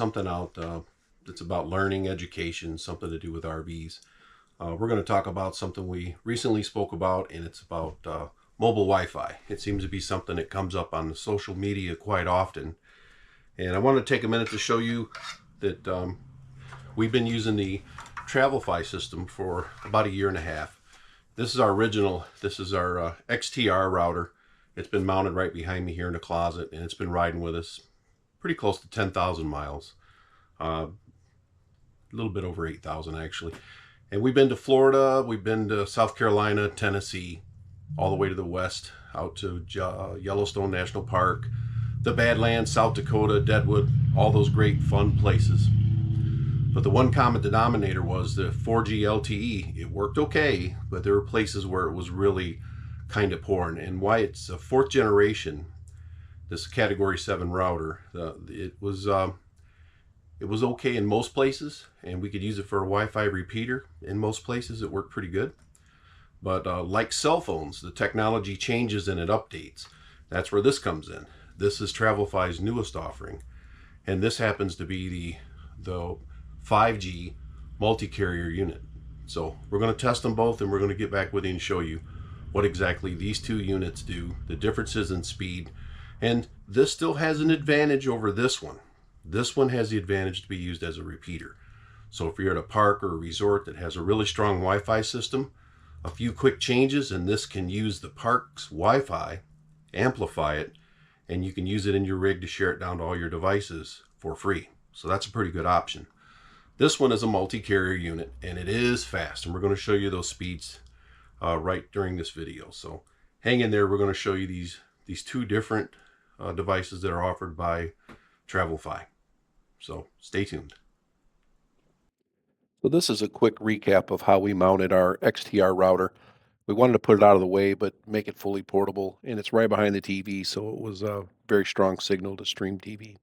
something out that's about learning, education, something to do with RVs. We're going to talk about something we recently spoke about, and it's about mobile Wi-Fi. It seems to be something that comes up on the social media quite often. And I want to take a minute to show you that we've been using the TravlFi system for about a year and a half. This is our original, this is our XTR router. It's been mounted right behind me here in the closet, and it's been riding with us pretty close to 10,000 miles. A little bit over 8,000 actually. And we've been to Florida, we've been to South Carolina, Tennessee, all the way to the west, out to Yellowstone National Park, the Badlands, South Dakota, Deadwood, all those great fun places. But the one common denominator was the 4G LTE. It worked okay, but there were places where it was really kind of poor. And why it's a fourth generation, this Category 7 router, it was okay in most places, and we could use it for a Wi-Fi repeater. In most places, it worked pretty good. But like cell phones, the technology changes and it updates. That's where this comes in. This is TravlFi's newest offering, and this happens to be the 5G multi-carrier unit. So we're going to test them both, and we're going to get back with you and show you what exactly these two units do, the differences in speed. And this still has an advantage over this one. This one has the advantage to be used as a repeater. So if you're at a park or a resort that has a really strong Wi-Fi system, a few quick changes and this can use the park's Wi-Fi, amplify it, and you can use it in your rig to share it down to all your devices for free. So that's a pretty good option. This one is a multi-carrier unit, and it is fast, and we're going to show you those speeds right during this video. So hang in there. We're going to show you these two different devices that are offered by TravlFi. So stay tuned. So this is a quick recap of how we mounted our XTR router. We wanted to put it out of the way, but make it fully portable, and it's right behind the TV, so it was a very strong signal to stream TV.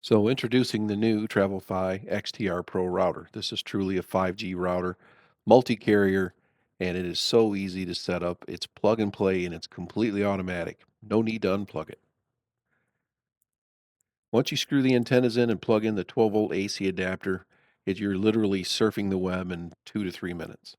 So introducing the new TravlFi XTR PRO router. This is truly a 5G router, multi-carrier, and it is so easy to set up. It's plug and play, and it's completely automatic. No need to unplug it. Once you screw the antennas in and plug in the 12-volt AC adapter, you're literally surfing the web in 2 to 3 minutes.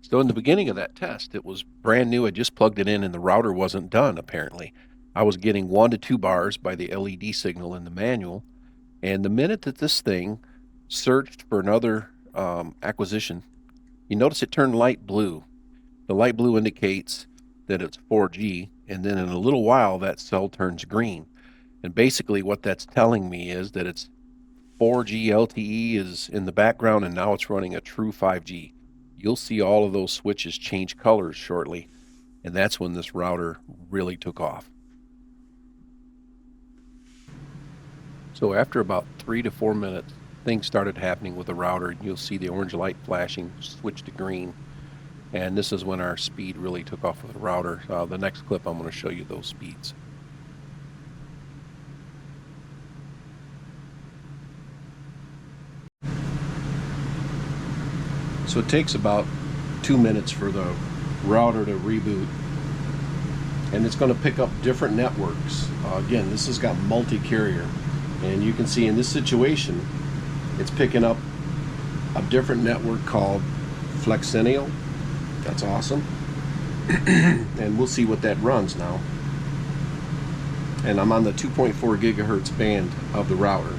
So in the beginning of that test, it was brand new. I just plugged it in and the router wasn't done, apparently. I was getting 1 to 2 bars by the LED signal in the manual. And the minute that this thing searched for another acquisition, you notice it turned light blue. The light blue indicates that it's 4G, and then in a little while that cell turns green. And basically what that's telling me is that it's 4G LTE is in the background, and now it's running a true 5G. You'll see all of those switches change colors shortly, and that's when this router really took off. So after about 3 to 4 minutes, things started happening with the router. You'll see the orange light flashing, switch to green, and this is when our speed really took off with the router. The next clip, I'm going to show you those speeds. So it takes about 2 minutes for the router to reboot, and it's going to pick up different networks. Again, this has got multi-carrier, and you can see in this situation it's picking up a different network called Flexennial. That's awesome. And we'll see what that runs now. And I'm on the 2.4 gigahertz band of the router.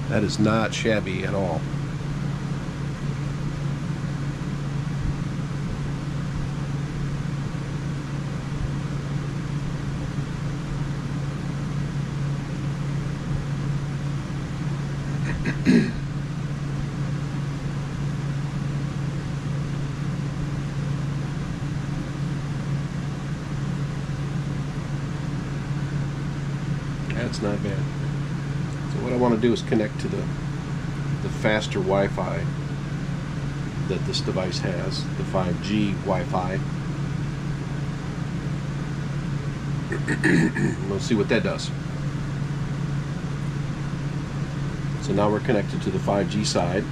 That is not shabby at all. That's not bad. So what I want to do is connect to the faster Wi-Fi that this device has, the 5G Wi-Fi. We'll see what that does. So now we're connected to the 5G side,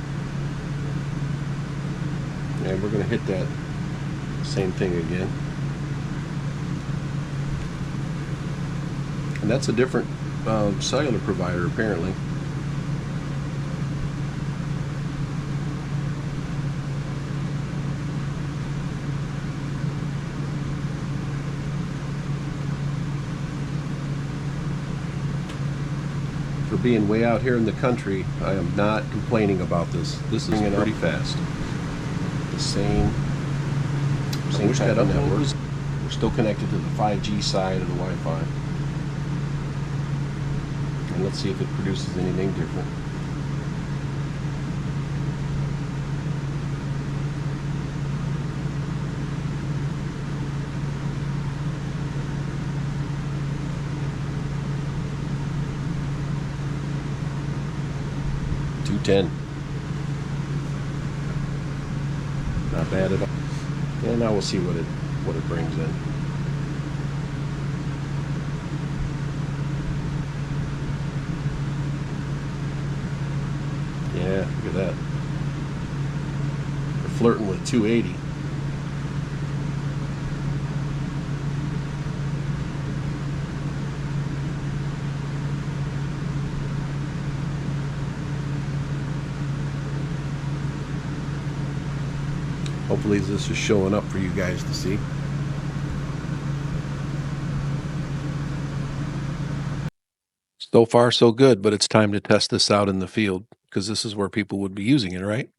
and we're going to hit that same thing again. And that's a different cellular provider apparently. For being way out here in the country, I am not complaining about this. This is pretty fast. The same type of network. We're still connected to the 5G side of the Wi-Fi. And let's see if it produces anything different. $210. Not bad at all. And now we'll see what it brings in. Yeah, look at that. We're flirting with 280. Hopefully this is showing up for you guys to see. So far so good, but it's time to test this out in the field because this is where people would be using it, right?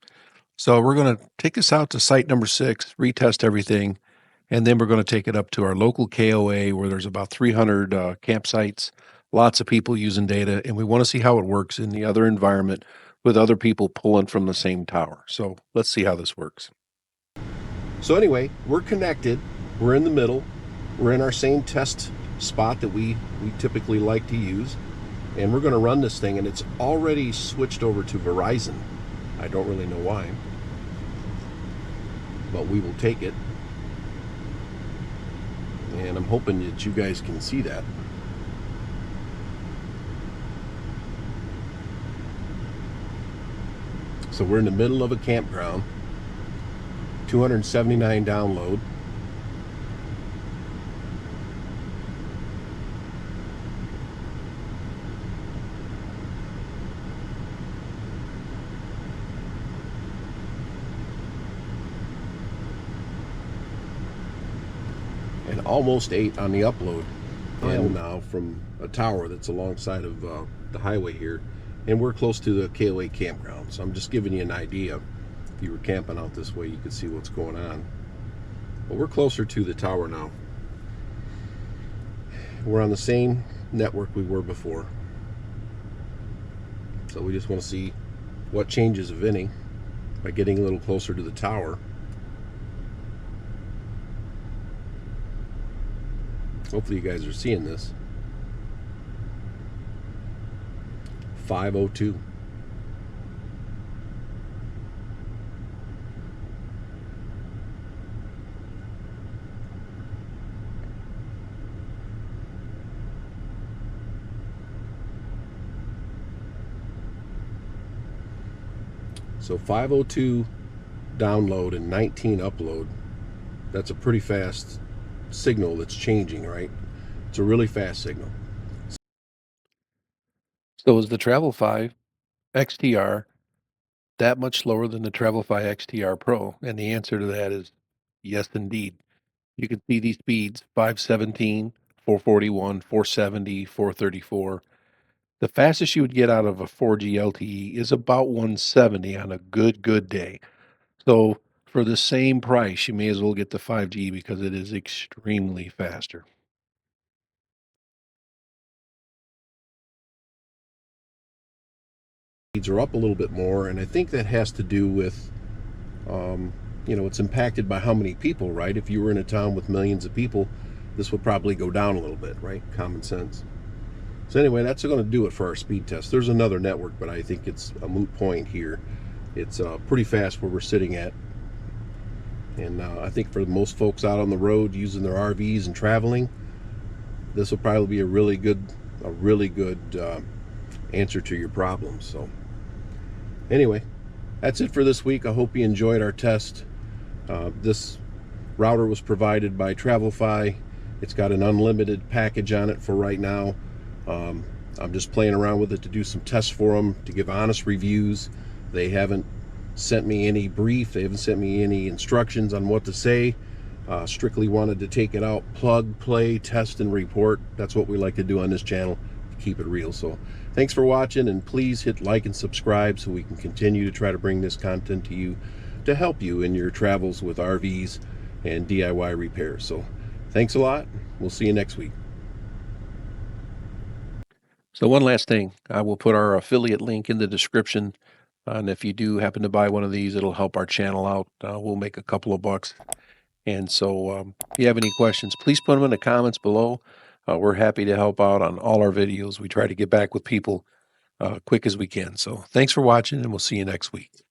So we're going to take this out to site number 6, retest everything, and then we're going to take it up to our local KOA where there's about 300 campsites, lots of people using data, and we want to see how it works in the other environment with other people pulling from the same tower. So let's see how this works. So anyway, we're connected, we're in the middle, we're in our same test spot that we typically like to use, and we're going to run this thing, and it's already switched over to Verizon. I don't really know why, but we will take it, and I'm hoping that you guys can see that. So we're in the middle of a campground, 279 download. And almost 8 on the upload. And now from a tower that's alongside of the highway here, and we're close to the KOA campground. So I'm just giving you an idea. If you were camping out this way, you could see what's going on. But we're closer to the tower now. We're on the same network we were before. So we just want to see what changes, if any, by getting a little closer to the tower. Hopefully you guys are seeing this. 502. So 502 download and 19 upload. That's a pretty fast signal that's changing, right? It's a really fast signal. So is the TravlFi XTR that much slower than the TravlFi XTR Pro? And the answer to that is yes, indeed. You can see these speeds, 517, 441, 470, 434. The fastest you would get out of a 4G LTE is about 170 on a good day. So for the same price, you may as well get the 5G because it is extremely faster. Speeds are up a little bit more, and I think that has to do with, it's impacted by how many people, right? If you were in a town with millions of people, this would probably go down a little bit, right? Common sense. So anyway, that's going to do it for our speed test. There's another network, but I think it's a moot point here. It's pretty fast where we're sitting at. And I think for most folks out on the road using their RVs and traveling, this will probably be a really good answer to your problems. So Anyway, that's it for this week. I hope you enjoyed our test. This router was provided by TravlFi. It's got an unlimited package on it for right now. I'm just playing around with it to do some tests for them, to give honest reviews. They haven't sent me any brief. They haven't sent me any instructions on what to say. Strictly wanted to take it out, plug, play, test, and report. That's what we like to do on this channel, to keep it real. So thanks for watching, and please hit like and subscribe so we can continue to try to bring this content to you to help you in your travels with RVs and DIY repairs. So thanks a lot. We'll see you next week. So one last thing, I will put our affiliate link in the description. And if you do happen to buy one of these, it'll help our channel out. We'll make a couple of bucks. And so if you have any questions, please put them in the comments below. We're happy to help out on all our videos. We try to get back with people quick as we can. So thanks for watching, and we'll see you next week.